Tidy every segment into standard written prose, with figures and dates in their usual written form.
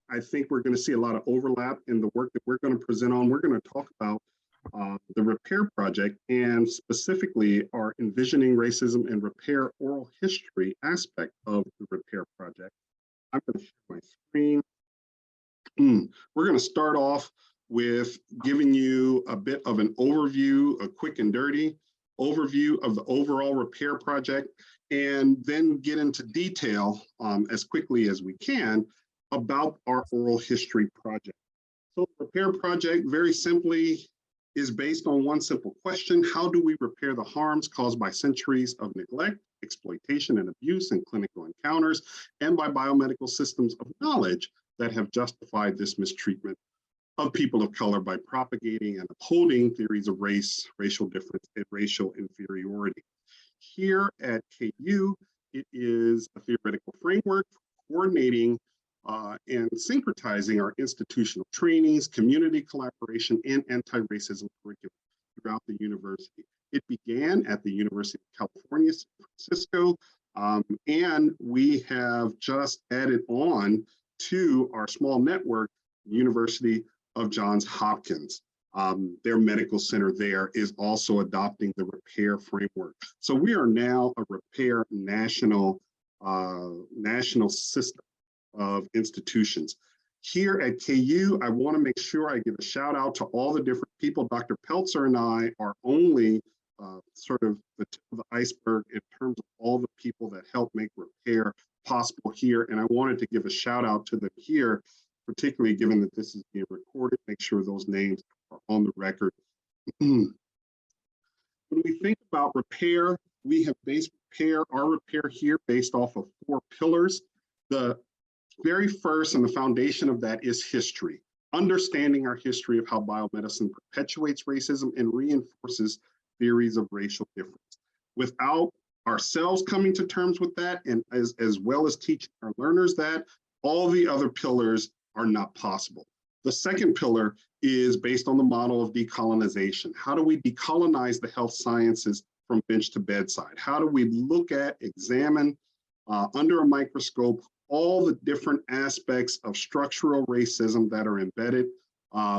I think we're going to see a lot of overlap in the work that we're going to present on. We're going to talk about the repair project, and specifically our Envisioning Racism and Repair oral history aspect of the repair project. I'm going to share my screen. We're going to start off with giving you a bit of an overview, a quick and dirty overview of the overall repair project, and then get into detail as quickly as we can about our oral history project. So the repair project, very simply, is based on one simple question: how do we repair the harms caused by centuries of neglect, exploitation, and abuse in clinical encounters, and by biomedical systems of knowledge that have justified this mistreatment of people of color by propagating and upholding theories of race, racial difference, and racial inferiority. Here at KU, it is a theoretical framework for coordinating and syncretizing our institutional trainings, community collaboration, and anti-racism curriculum throughout the university. It began at the University of California, San Francisco, and we have just added on to our small network, University of Johns Hopkins. Their medical center there is also adopting the repair framework. So we are now a repair national system of institutions. Here at KU, I want to make sure I give a shout out to all the different people. Dr. Peltzer and I are only sort of the tip of the iceberg in terms of all the people that help make repair possible here. And I wanted to give a shout out to them here, particularly given that this is being recorded, make sure those names are on the record. When we think about repair, we have based our repair here based off of 4 pillars. The very first and the foundation of that is history, understanding our history of how biomedicine perpetuates racism and reinforces theories of racial difference. Without ourselves coming to terms with that, and as well as teaching our learners that, all the other pillars are not possible. The second pillar is based on the model of decolonization. How do we decolonize the health sciences from bench to bedside? How do we look at, examine under a microscope all the different aspects of structural racism that are embedded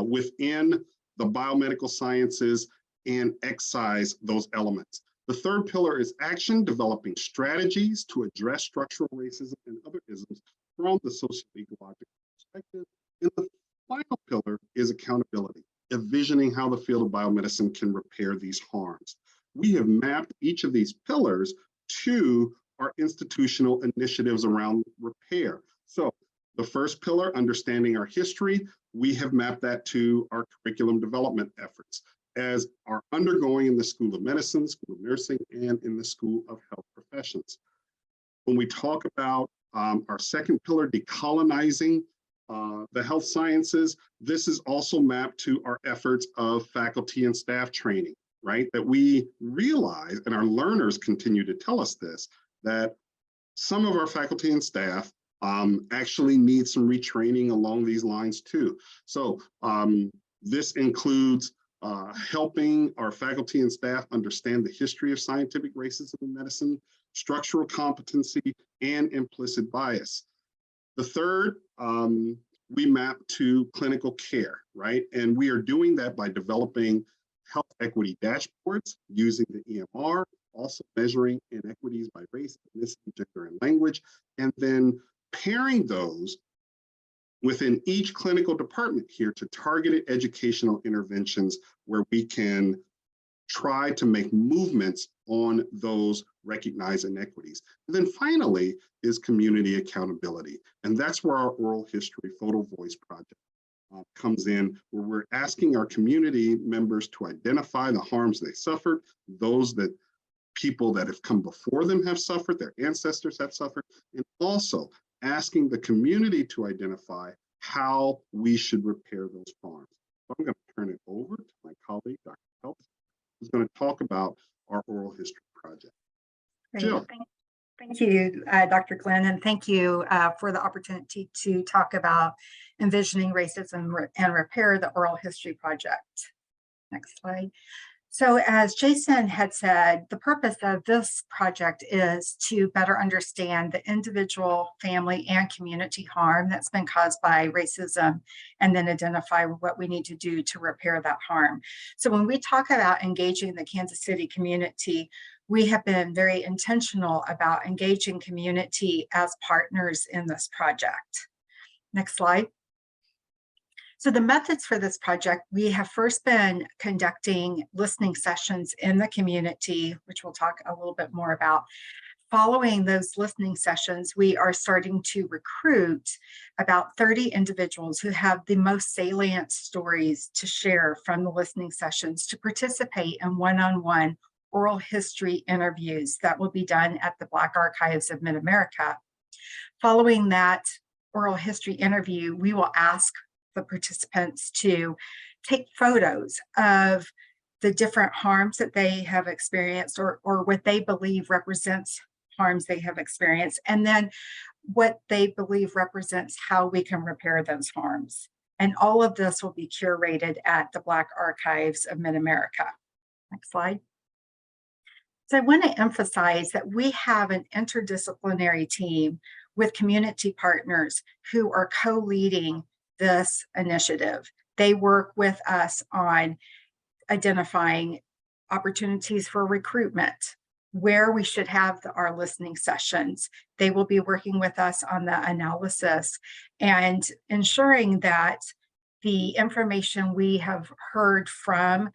within the biomedical sciences and excise those elements? The third pillar is action, developing strategies to address structural racism and other isms from the socio-ecological perspective. And the final pillar is accountability, envisioning how the field of biomedicine can repair these harms. We have mapped each of these pillars to our institutional initiatives around repair. So the first pillar, understanding our history, we have mapped that to our curriculum development efforts as are undergoing in the School of Medicine, School of Nursing, and in the School of Health Professions. When we talk about our second pillar, decolonizing the health sciences, this is also mapped to our efforts of faculty and staff training, right? That we realize, and our learners continue to tell us this, that some of our faculty and staff actually need some retraining along these lines too. So this includes helping our faculty and staff understand the history of scientific racism in medicine, structural competency, and implicit bias. The third, we map to clinical care, right? And we are doing that by developing health equity dashboards using the EMR, also measuring inequities by race, ethnicity, gender, and language, and then pairing those within each clinical department here to targeted educational interventions where we can try to make movements on those recognized inequities. And then finally is community accountability. And that's where our oral history photo voice project comes in, where we're asking our community members to identify the harms they suffered, those that people that have come before them have suffered, their ancestors have suffered, and also asking the community to identify how we should repair those harms. So I'm going to turn it over to my colleague, Dr. Peltzer, who's going to talk about our oral history project. Jill. Thank you, Dr. Glenn, and thank you for the opportunity to talk about Envisioning Racism and Repair, the Oral History Project. Next slide. So as Jason had said, the purpose of this project is to better understand the individual, family, and community harm that's been caused by racism, and then identify what we need to do to repair that harm. So when we talk about engaging the Kansas City community, we have been very intentional about engaging community as partners in this project. Next slide. So the methods for this project, we have first been conducting listening sessions in the community, which we'll talk a little bit more about. Following those listening sessions, we are starting to recruit about 30 individuals who have the most salient stories to share from the listening sessions to participate in one-on-one oral history interviews that will be done at the Black Archives of Mid-America. Following that oral history interview, we will ask the participants to take photos of the different harms that they have experienced, or what they believe represents harms they have experienced, and then what they believe represents how we can repair those harms. And all of this will be curated at the Black Archives of Mid-America. Next slide. So I want to emphasize that we have an interdisciplinary team with community partners who are co-leading this initiative. They work with us on identifying opportunities for recruitment, where we should have our listening sessions. They will be working with us on the analysis and ensuring that the information we have heard from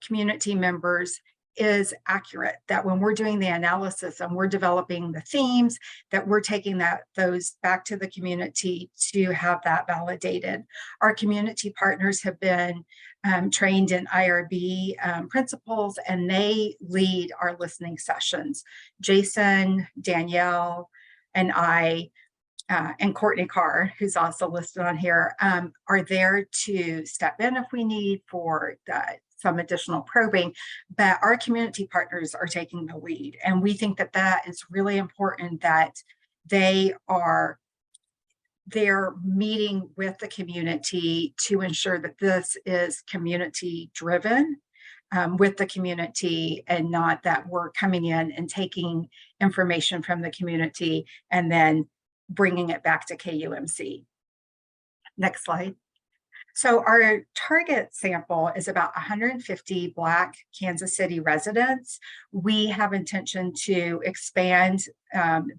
community members is accurate, that when we're doing the analysis and we're developing the themes, that we're taking those back to the community to have that validated. Our community partners have been trained in IRB principles, and they lead our listening sessions. Jason, Danielle, and I, and Courtney Carr, who's also listed on here, are there to step in if we need for some additional probing, but our community partners are taking the lead. And we think that that is really important, that they're meeting with the community to ensure that this is community driven with the community, and not that we're coming in and taking information from the community and then bringing it back to KUMC. Next slide. So our target sample is about 150 Black Kansas City residents. We have intention to expand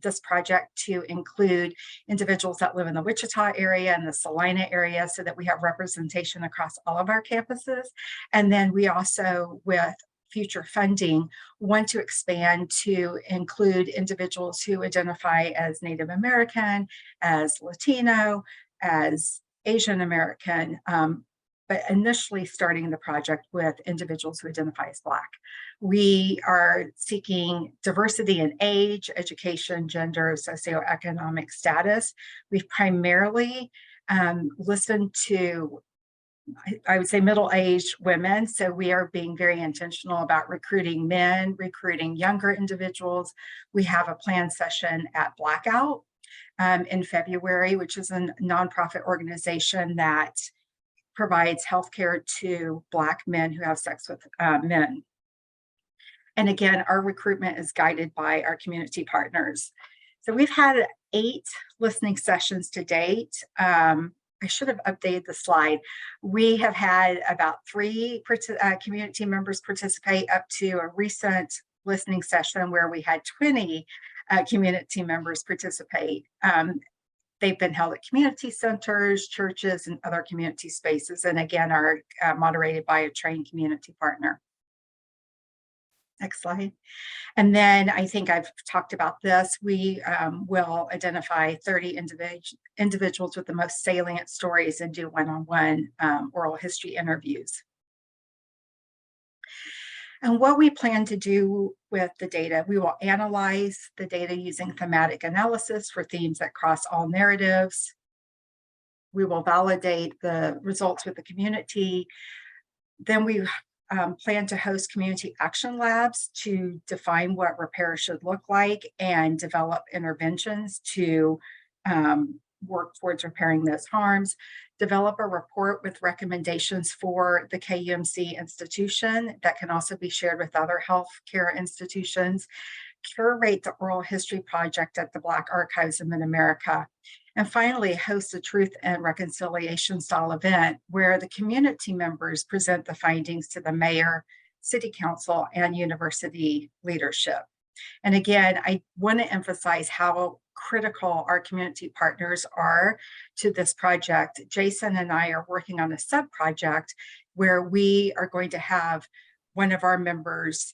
this project to include individuals that live in the Wichita area and the Salina area, so that we have representation across all of our campuses. And then we also, with future funding, want to expand to include individuals who identify as Native American, as Latino, as Asian American, but initially starting the project with individuals who identify as Black. We are seeking diversity in age, education, gender, socioeconomic status. We've primarily listened to, I would say, middle-aged women. So we are being very intentional about recruiting men, recruiting younger individuals. We have a planned session at Blackout in February, which is a nonprofit organization that provides healthcare to Black men who have sex with men. And again, our recruitment is guided by our community partners. So we've had 8 listening sessions to date. I should have updated the slide. We have had about 3 community members participate, up to a recent listening session where we had 20 community members participate. They've been held at community centers, churches, and other community spaces, and again are moderated by a trained community partner. Next slide. And then I think I've talked about this. We will identify 30 individuals with the most salient stories and do one-on-one oral history interviews. And what we plan to do with the data, we will analyze the data using thematic analysis for themes that cross all narratives. We will validate the results with the community. Then we plan to host community action labs to define what repair should look like and develop interventions to work towards repairing those harms. develop a report with recommendations for the KUMC institution that can also be shared with other healthcare institutions, curate the oral history project at the Black Archives of Mid-America, and finally host a truth and reconciliation style event where the community members present the findings to the mayor, city council, and university leadership. And again, I want to emphasize how critical our community partners are to this project. Jason and I are working on a sub-project where we are going to have one of our members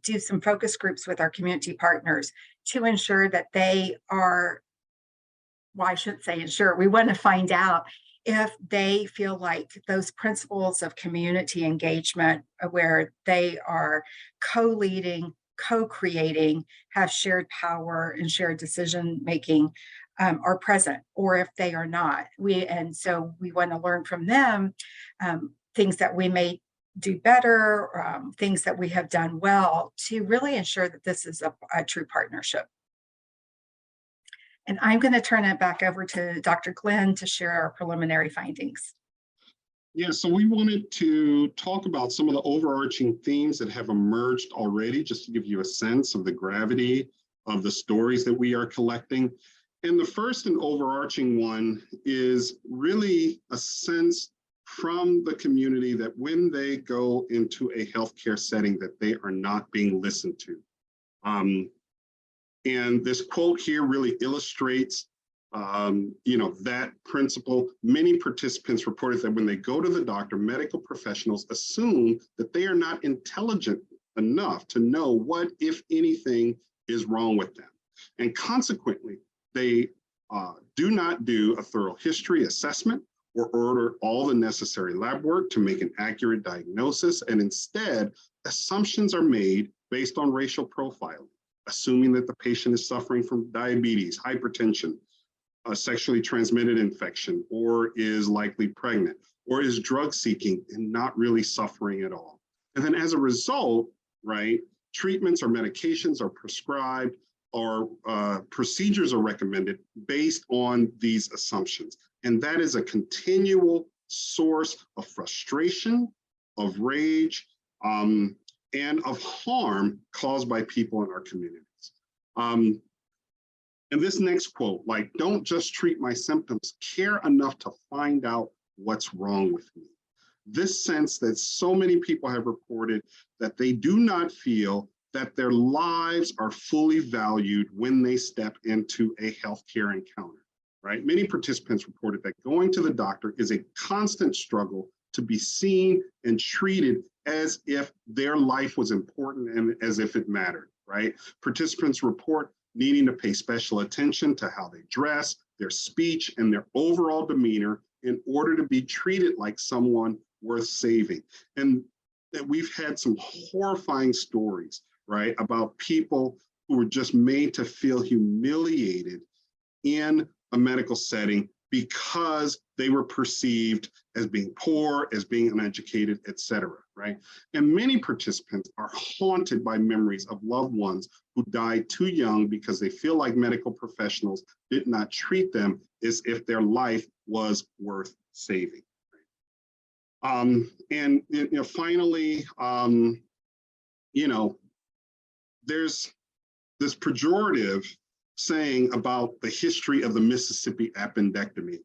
do some focus groups with our community partners to ensure that they are, well, I shouldn't say ensure, we want to find out if they feel like those principles of community engagement where they are co-leading, co-creating, have shared power and shared decision making are present, or if they are not. So we want to learn from them things that we may do better, things that we have done well to really ensure that this is a true partnership. And I'm going to turn it back over to Dr. Glenn to share our preliminary findings. Yeah, so we wanted to talk about some of the overarching themes that have emerged already, just to give you a sense of the gravity of the stories that we are collecting. And the first and overarching one is really a sense from the community that when they go into a healthcare setting, that they are not being listened to. And this quote here really illustrates that principle. Many participants reported that when they go to the doctor, medical professionals assume that they are not intelligent enough to know what, if anything, is wrong with them. And consequently, they do not do a thorough history assessment or order all the necessary lab work to make an accurate diagnosis. And instead, assumptions are made based on racial profiling, assuming that the patient is suffering from diabetes, hypertension, a sexually transmitted infection, or is likely pregnant, or is drug seeking and not really suffering at all. And then as a result, right, treatments or medications are prescribed or procedures are recommended based on these assumptions. And that is a continual source of frustration, of rage, and of harm caused by people in our communities. And this next quote, like, don't just treat my symptoms, care enough to find out what's wrong with me. This sense that so many people have reported that they do not feel that their lives are fully valued when they step into a healthcare encounter, right? Many participants reported that going to the doctor is a constant struggle to be seen and treated as if their life was important and as if it mattered, right? Participants report needing to pay special attention to how they dress, their speech, and their overall demeanor in order to be treated like someone worth saving. And that we've had some horrifying stories, right, about people who were just made to feel humiliated in a medical setting because they were perceived as being poor, as being uneducated, et cetera, right? And many participants are haunted by memories of loved ones who died too young because they feel like medical professionals did not treat them as if their life was worth saving. And finally, there's this pejorative saying about the history of the Mississippi appendectomy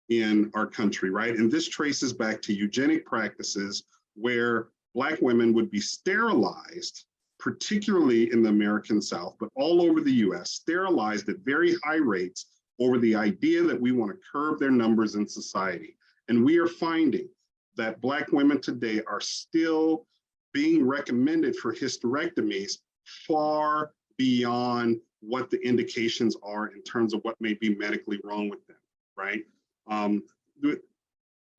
in our country, right? And this traces back to eugenic practices where Black women would be sterilized, particularly in the American South, but all over the US, sterilized at very high rates over the idea that we want to curb their numbers in society. And we are finding that Black women today are still being recommended for hysterectomies far beyond what the indications are in terms of what may be medically wrong with them, right?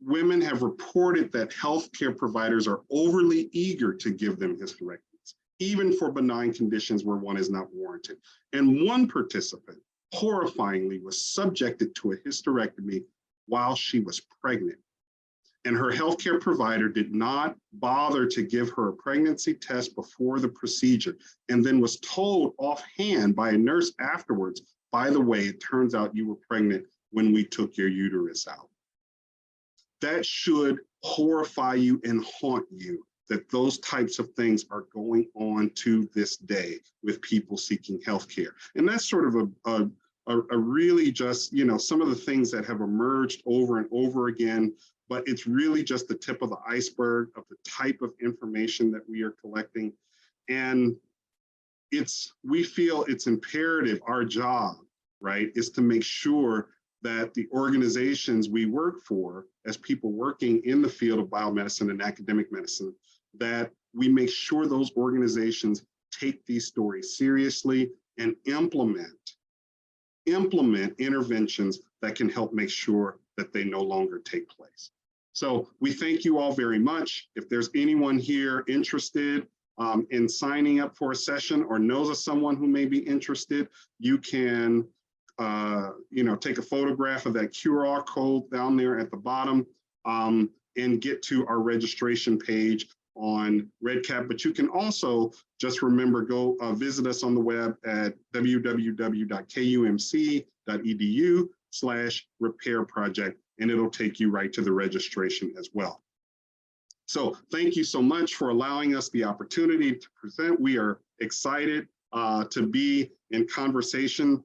Women have reported that healthcare providers are overly eager to give them hysterectomies, even for benign conditions where one is not warranted. And one participant, horrifyingly, was subjected to a hysterectomy while she was pregnant. And her healthcare provider did not bother to give her a pregnancy test before the procedure, and then was told offhand by a nurse afterwards, by the way, it turns out you were pregnant when we took your uterus out. that should horrify you and haunt you, that those types of things are going on to this day with people seeking healthcare. And that's sort of a really just, some of the things that have emerged over and over again, but it's really just the tip of the iceberg of the type of information that we are collecting. And we feel it's imperative, our job, right, is to make sure that the organizations we work for, as people working in the field of biomedicine and academic medicine, that we make sure those organizations take these stories seriously and implement interventions that can help make sure that they no longer take place. So we thank you all very much. If there's anyone here interested in signing up for a session or knows of someone who may be interested, you can take a photograph of that QR code down there at the bottom and get to our registration page on REDCap. But you can also just remember, go visit us on the web at www.kumc.edu/repair project, and it'll take you right to the registration as well. So thank you so much for allowing us the opportunity to present. We are excited to be in conversation